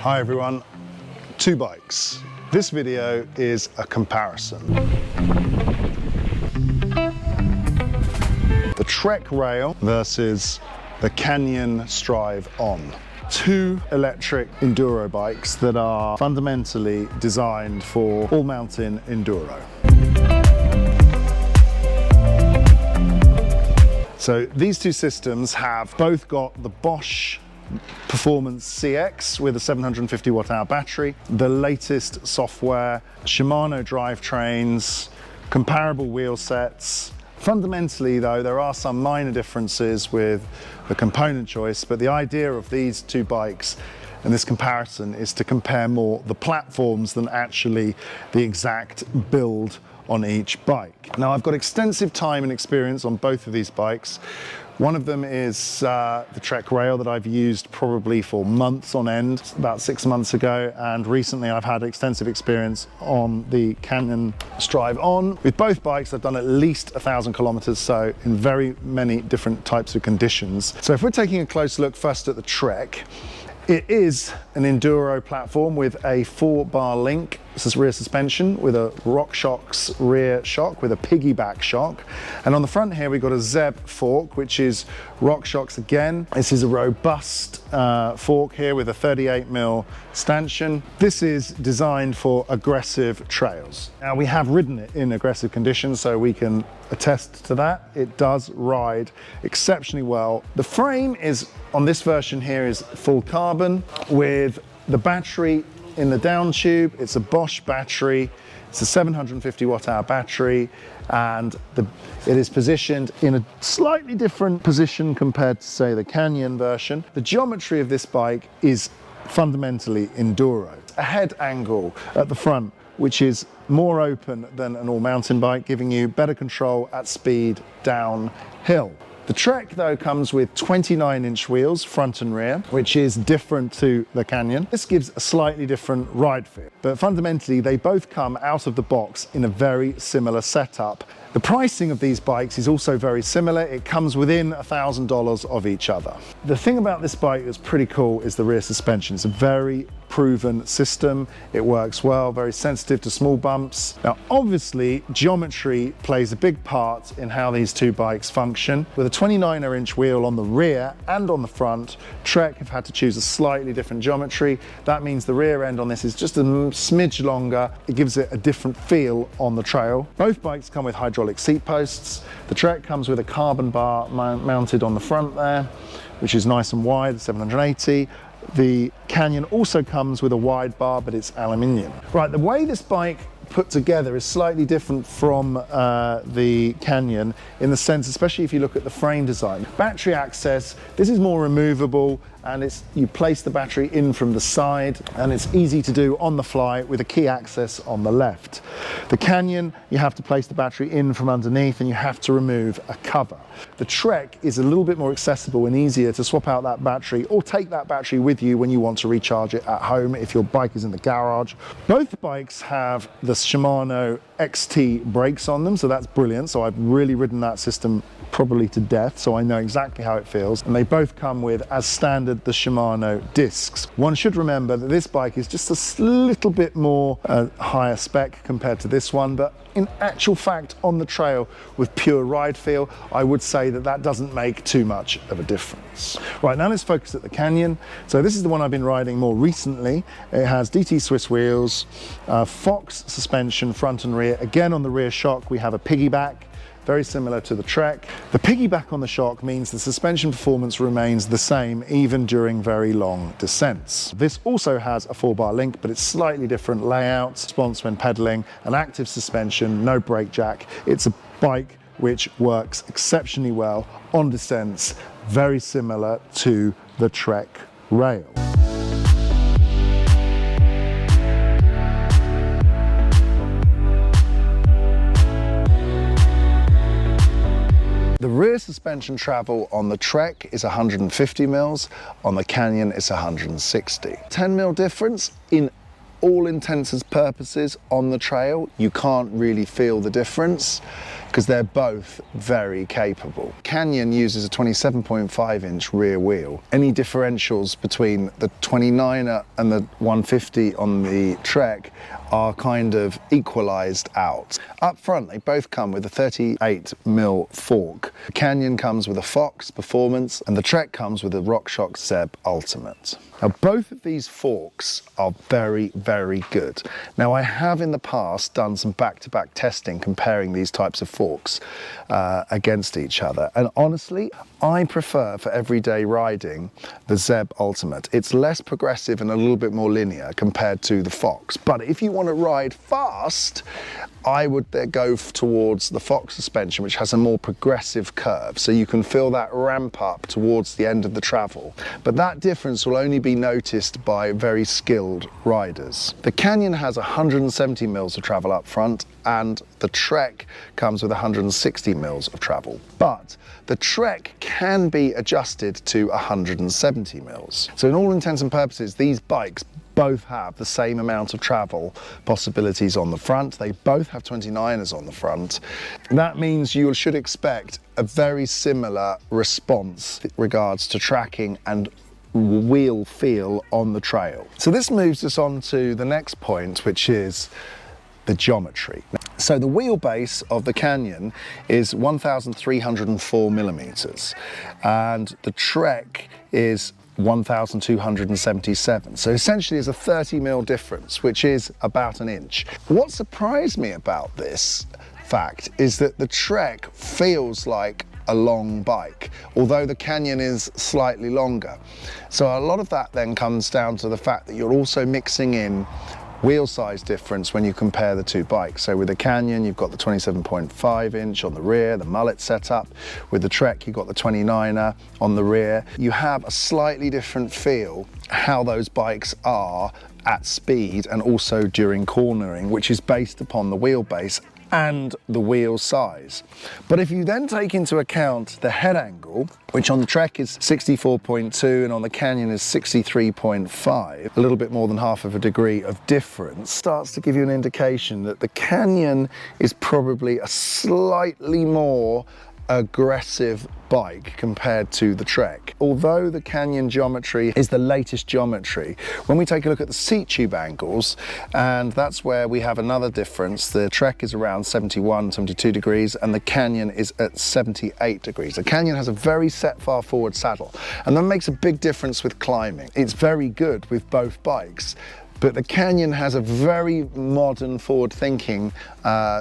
Hi everyone, two bikes. This video is a comparison. The Trek Rail versus the Canyon Strive On. Two electric enduro bikes that are fundamentally designed for all-mountain enduro. So these two systems have both got the Bosch Performance CX with a 750 watt-hour battery, the latest software, Shimano drivetrains, comparable wheel sets. Fundamentally though, there are some minor differences with the component choice, but the idea of these two bikes and this comparison is to compare more the platforms than actually the exact build on each bike. Now I've got extensive time and experience on both of these bikes. One of them is the Trek Rail that I've used probably for months on end, about 6 months ago, and recently I've had extensive experience on the Canyon Strive On. With both bikes I've done at least 1,000 kilometers, so in very many different types of conditions. So if we're taking a close look first at the Trek, it is an enduro platform with a 4-bar link. This is rear suspension with a RockShox rear shock with a piggyback shock. And on the front here, we've got a Zeb fork, which is RockShox again. This is a robust fork here with a 38mm stanchion. This is designed for aggressive trails. Now we have ridden it in aggressive conditions, so we can attest to that. It does ride exceptionally well. The frame is, on this version here, is full carbon with the battery in the down tube. It's a Bosch battery. It's a 750 watt-hour battery, and it is positioned in a slightly different position compared to, say, the Canyon version. The geometry of this bike is fundamentally enduro. A head angle at the front, which is more open than an all-mountain bike, giving you better control at speed downhill. The Trek though comes with 29-inch wheels, front and rear, which is different to the Canyon. This gives a slightly different ride feel, but fundamentally they both come out of the box in a very similar setup. The pricing of these bikes is also very similar. It comes within $1,000 of each other. The thing about this bike that's pretty cool is the rear suspension. It's a very proven system. It works well, very sensitive to small bumps. Now, obviously, geometry plays a big part in how these two bikes function. With a 29-inch wheel on the rear and on the front, Trek have had to choose a slightly different geometry. That means the rear end on this is just a smidge longer. It gives it a different feel on the trail. Both bikes come with hydraulic seat posts. The Trek comes with a carbon bar mounted on the front there, which is nice and wide, 780. The Canyon also comes with a wide bar, but it's aluminium. Right, the way this bike put together is slightly different from the Canyon in the sense, especially if you look at the frame design. Battery access, this is more removable, and you place the battery in from the side, and it's easy to do on the fly with a key access on the left. The Canyon, you have to place the battery in from underneath, and you have to remove a cover. The Trek is a little bit more accessible and easier to swap out that battery or take that battery with you when you want to recharge it at home if your bike is in the garage. Both bikes have the Shimano XT brakes on them, so that's brilliant. So I've really ridden that system probably to death, so I know exactly how it feels. And they both come with, as standard, the Shimano discs. One should remember that this bike is just a little bit more higher spec compared to this one, but in actual fact, on the trail with pure ride feel, I would say that that doesn't make too much of a difference. Right, now let's focus at the Canyon. So this is the one I've been riding more recently. It has DT Swiss wheels, Fox suspension front and rear. Again, on the rear shock, we have a piggyback, very similar to the Trek. The piggyback on the shock means the suspension performance remains the same even during very long descents. This also has a 4-bar link, but it's slightly different layout, response when pedaling, an active suspension, no brake jack. It's a bike which works exceptionally well on descents, very similar to the Trek Rail. The rear suspension travel on the Trek is 150 mils, on the Canyon it's 160. 10 mil difference in all intents and purposes on the trail. You can't really feel the difference. because they're both very capable. Canyon uses a 27.5-inch rear wheel. Any differentials between the 29er and the 150 on the Trek are kind of equalized out. Up front, they both come with a 38mm fork. The Canyon comes with a Fox Performance, and the Trek comes with a RockShox Zeb Ultimate. Now, both of these forks are very, very good. Now, I have in the past done some back-to-back testing comparing these types of forks against each other. And honestly, I prefer for everyday riding the Zeb Ultimate. It's less progressive and a little bit more linear compared to the Fox. But if you want to ride fast, I would go towards the Fox suspension, which has a more progressive curve. So you can feel that ramp up towards the end of the travel. But that difference will only be noticed by very skilled riders. The Canyon has 170 mils of travel up front, and the Trek comes with 160 mils of travel. But the Trek can be adjusted to 170 mils. So in all intents and purposes, these bikes both have the same amount of travel possibilities on the front. They both have 29ers on the front. That means you should expect a very similar response with regards to tracking and wheel feel on the trail. So this moves us on to the next point, which is the geometry. So the wheelbase of the Canyon is 1,304 millimeters, and the Trek is 1,277. So essentially there's a 30mm difference, which is about an inch. What surprised me about this fact is that the Trek feels like a long bike, although the Canyon is slightly longer. So a lot of that then comes down to the fact that you're also mixing in wheel size difference when you compare the two bikes. So with the Canyon, you've got the 27.5-inch on the rear, the mullet setup. With the Trek, you've got the 29er on the rear. You have a slightly different feel how those bikes are at speed and also during cornering, which is based upon the wheelbase and the wheel size. But if you then take into account the head angle, which on the Trek is 64.2 and on the Canyon is 63.5, a little bit more than half of a degree of difference, starts to give you an indication that the Canyon is probably a slightly more aggressive bike compared to the Trek. Although the Canyon geometry is the latest geometry, when we take a look at the seat tube angles, and that's where we have another difference. The Trek is around 71, 72 degrees, and the Canyon is at 78 degrees. The Canyon has a very set far forward saddle, and that makes a big difference with climbing. It's very good with both bikes, but the Canyon has a very modern forward-thinking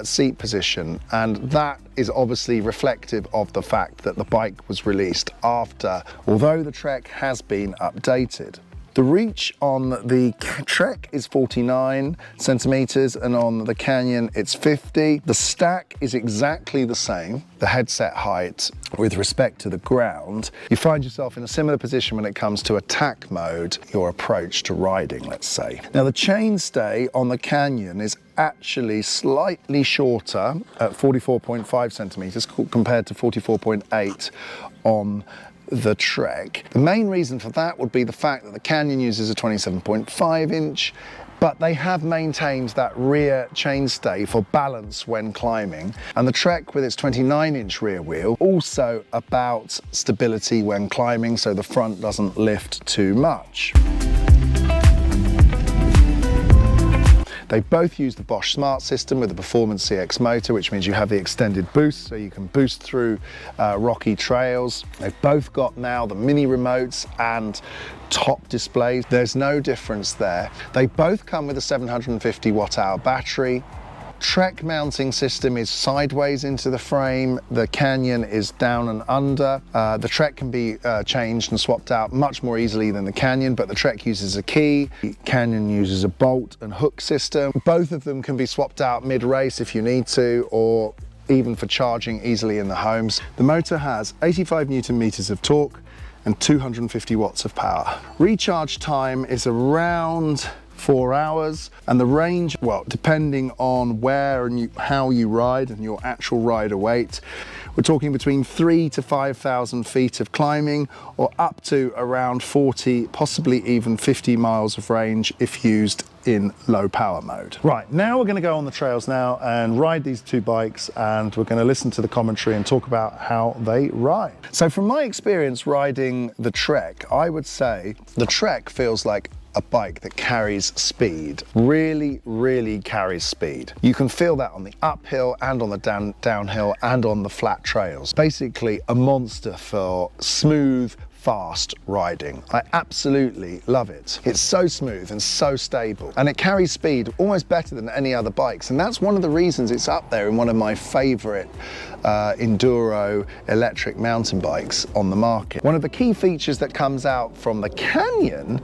seat position, and that is obviously reflective of the fact that the bike was released after, although the Trek has been updated. The reach on the Trek is 49 centimeters and on the Canyon it's 50. The stack is exactly the same, the headset height with respect to the ground. You find yourself in a similar position when it comes to attack mode, your approach to riding, let's say. Now the chainstay on the Canyon is actually slightly shorter at 44.5 centimeters compared to 44.8 on the Trek. The main reason for that would be the fact that the Canyon uses a 27.5-inch, but they have maintained that rear chainstay for balance when climbing. And the Trek with its 29-inch rear wheel, also about stability when climbing, so the front doesn't lift too much. They both use the Bosch Smart system with the Performance CX motor, which means you have the extended boost, so you can boost through rocky trails. They've both got now the mini remotes and top displays. There's no difference there. They both come with a 750 watt-hour battery. Trek mounting system is sideways into the frame. The Canyon is down and under. The Trek can be changed and swapped out much more easily than the Canyon, but the Trek uses a key. The Canyon uses a bolt and hook system. Both of them can be swapped out mid-race if you need to, or even for charging easily in the homes. The motor has 85 Newton meters of torque and 250 watts of power. Recharge time is around 4 hours, and the range, well, depending on where and how you ride and your actual rider weight, We're talking between 3,000 to 5,000 feet of climbing, or up to around 40, possibly even 50 miles of range if used in low power mode. Right, now we're going to go on the trails now and ride these two bikes, and we're going to listen to the commentary and talk about how they ride. So from my experience riding the Trek, I would say the Trek feels like a bike that carries speed, really carries speed. You can feel that on the uphill and on the downhill and on the flat trails. Basically a monster for smooth, fast riding. I absolutely love it. It's so smooth and so stable, and it carries speed almost better than any other bikes, and that's one of the reasons it's up there in one of my favorite enduro electric mountain bikes on the market. One of the key features that comes out from the Canyon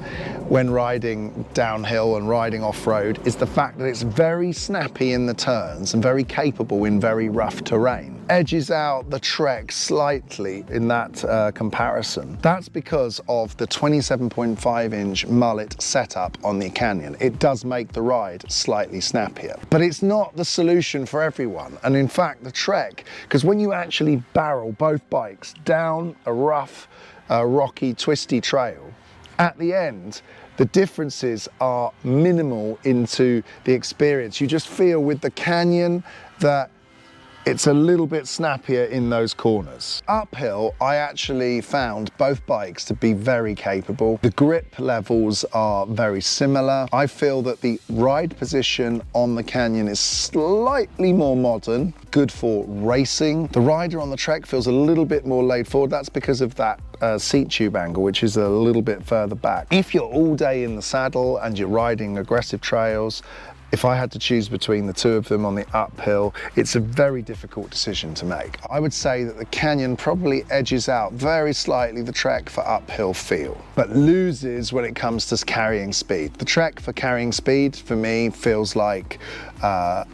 when riding downhill and riding off-road is the fact that it's very snappy in the turns and very capable in very rough terrain. Edges out the Trek slightly in that comparison. That's because of the 27.5-inch mullet setup on the Canyon. It does make the ride slightly snappier, but it's not the solution for everyone. And in fact, the Trek, because when you actually barrel both bikes down a rough, rocky, twisty trail, at the end, the differences are minimal into the experience. You just feel with the Canyon that it's a little bit snappier in those corners. Uphill, I actually found both bikes to be very capable. The grip levels are very similar. I feel that the ride position on the Canyon is slightly more modern, good for racing. The rider on the Trek feels a little bit more laid forward. That's because of that seat tube angle, which is a little bit further back. If you're all day in the saddle and you're riding aggressive trails, if I had to choose between the two of them on the uphill, it's a very difficult decision to make. I would say that the Canyon probably edges out very slightly the Trek for uphill feel, but loses when it comes to carrying speed. The Trek for carrying speed, for me, feels like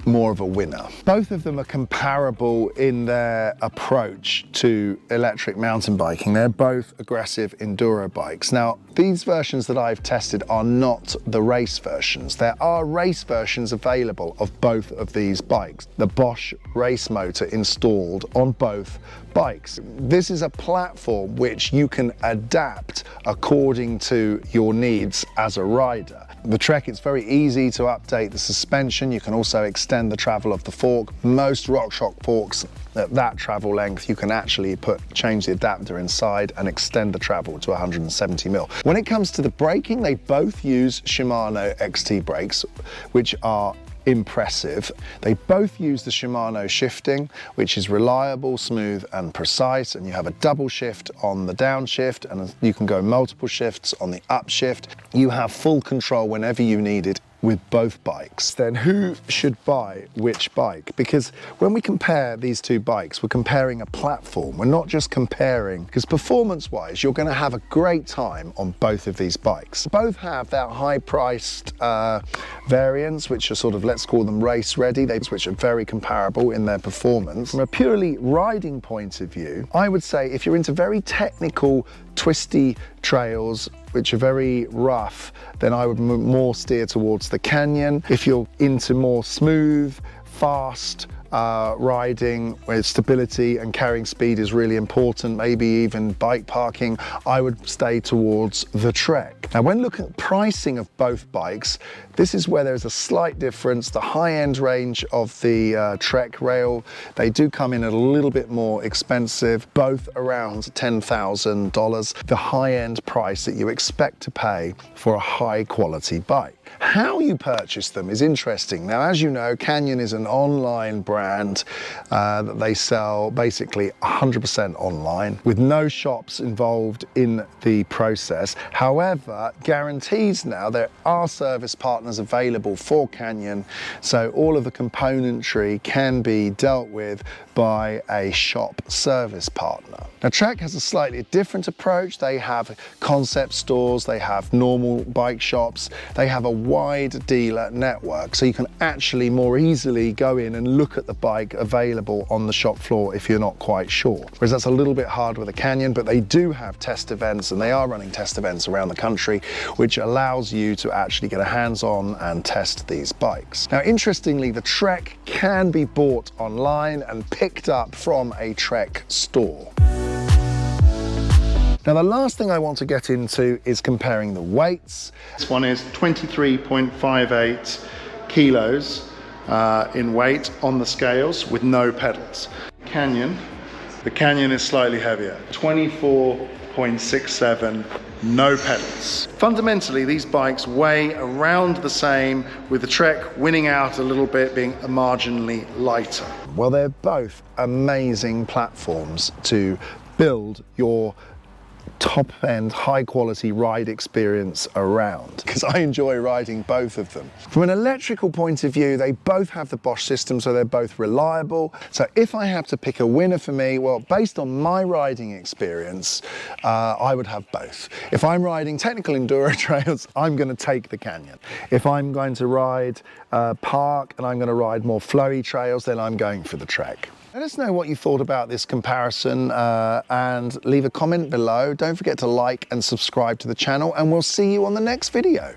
more of a winner. Both of them are comparable in their approach to electric mountain biking. They're both aggressive enduro bikes. Now, these versions that I've tested are not the race versions. There are race versions available of both of these bikes. The Bosch race motor installed on both bikes. This is a platform which you can adapt according to your needs as a rider. The Trek, it's very easy to update the suspension. You can also extend the travel of the fork. Most RockShox forks at that travel length, you can actually change the adapter inside and extend the travel to 170 mil. When it comes to the braking, they both use Shimano XT brakes, which are impressive. They both use the Shimano shifting, which is reliable, smooth and precise, and you have a double shift on the downshift, and you can go multiple shifts on the upshift. You have full control whenever you need it with both bikes. Then who should buy which bike? Because when we compare these two bikes, we're comparing a platform. We're not just comparing, because performance-wise, you're going to have a great time on both of these bikes. Both have their high-priced variants, which are sort of, let's call them race-ready, which are very comparable in their performance. From a purely riding point of view, I would say if you're into very technical, twisty trails, which are very rough, then I would more steer towards the Canyon. If you're into more smooth, fast riding, where stability and carrying speed is really important, maybe even bike parking, I would stay towards the Trek. Now, when looking at pricing of both bikes, this is where there's a slight difference. The high-end range of the Trek rail, they do come in at a little bit more expensive, both around $10,000, the high-end price that you expect to pay for a high-quality bike. How you purchase them is interesting. Now, as you know, Canyon is an online brand that they sell basically 100% online with no shops involved in the process. However, guarantees now, there are service partners available for Canyon, so all of the componentry can be dealt with by a shop service partner. Now, Trek has a slightly different approach. They have concept stores, they have normal bike shops, they have a wide dealer network, so you can actually more easily go in and look at the bike available on the shop floor if you're not quite sure. Whereas that's a little bit hard with a Canyon, but they do have test events, and they are running test events around the country, which allows you to actually get a hands-on and test these bikes. Now, interestingly, the Trek can be bought online and picked up from a Trek store. Now, the last thing I want to get into is comparing the weights. This one is 23.58 kilos in weight on the scales with no pedals. The Canyon is slightly heavier, 24.67, no pedals. Fundamentally, these bikes weigh around the same, with the Trek winning out a little bit, being marginally lighter. Well, they're both amazing platforms to build your top-end, high-quality ride experience around, because I enjoy riding both of them. From an electrical point of view, they both have the Bosch system, so they're both reliable. So if I have to pick a winner for me, well, based on my riding experience, I would have both. If I'm riding technical enduro trails, I'm going to take the Canyon. If I'm going to ride park and I'm going to ride more flowy trails, then I'm going for the Trek. Let us know what you thought about this comparison and leave a comment below. Don't forget to like and subscribe to the channel, and we'll see you on the next video.